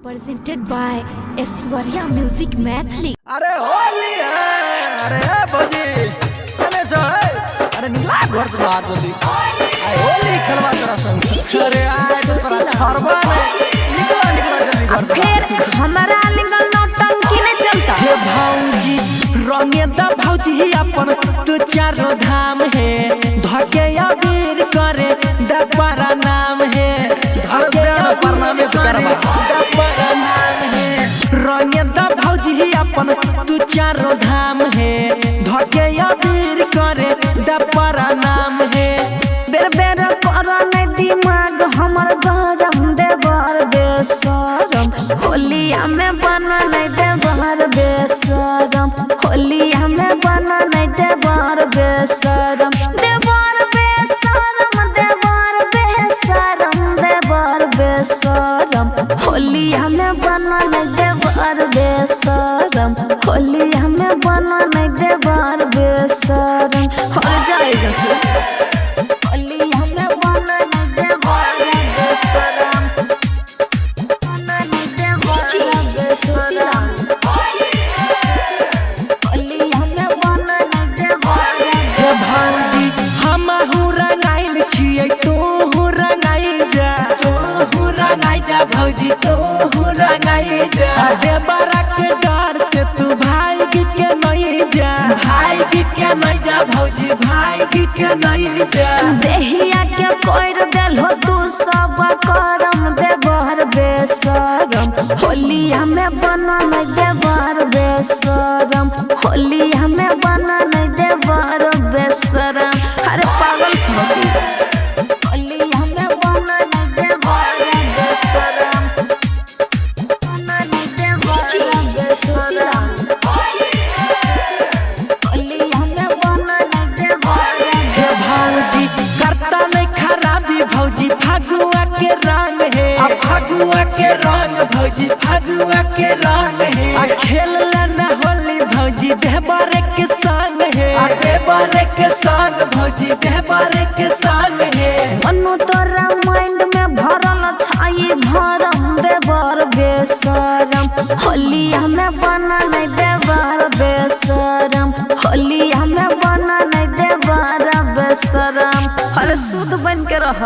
Presented by Aishwarya Music Mathli। अरे होली है, अरे भौजी चले जाए, अरे निकला घर से बाहर जल्दी। आए होली खेलवा तेरा संग। अरे आए तो तेरा छरवा ने निकला जल्दी घर से। फिर हमारा लिंगल नौटंकी नहीं चलता। हे भौजी रंगे दा भौजी अपन तू चारों धाम है, धके अबीर करे दपरा नाम है, धके दपरा में तो करवा दपरा नाम है। रंगे दा भौजी अपन तू चारों धाम है, धके अबीर करे दपरा नाम है। बेर बेर करा नहीं दिमाग हमर गरम देवर बेसरम, होली हमें बना नहीं देवर बेसरम, होली हमें बना नहीं देवर बेसरम, देवर बेसरम, देवर बेसरम, देवर बेसरम, होली हमें बना नहीं देवर बेसरम, होली हमें बना नहीं देवर बेसरम। और जाए जैसे होली हमें बना नहीं देवर बेसरम, बना नहीं देवर बेसरम, होली हमें बना नहीं देवर हे भौजी हम रंगाइल छियै, तू रंगाई जा, तू रंगाई जा भौजी, तू रंगाई जा। देवरा के डर से तू भाई के नहीं जा, भाई के नहीं जा भौजी, भाई के नहीं जा। देहिया के कोइर देलो तू सब करम देवर बेसरम, होली हमें बना नहीं देवर बेसरम, होली हमें बना नहीं देवर बेसरम। अरे पागल छोरी होली हमें बना नहीं देवर बेसरम, बना नहीं देवर बेसरम, होली हमें बना नहीं देवर हे भौजी करता नहीं खराबी भौजी, फगुआ के रंग है, फगुआ के रंग भौजी, फगुआ के रंग है। खेल लेना होली भौजी देवरे के संग है, देवरे के संग भौजी, देवरे के संग है। मनु तोरा माइंड में भरल छाई भरम देवर बेसरम, होली हमें बना नहीं देवर बेसरम, होली हमें बना नहीं देवर बेसरम। अरे शुद्ध बन के रह।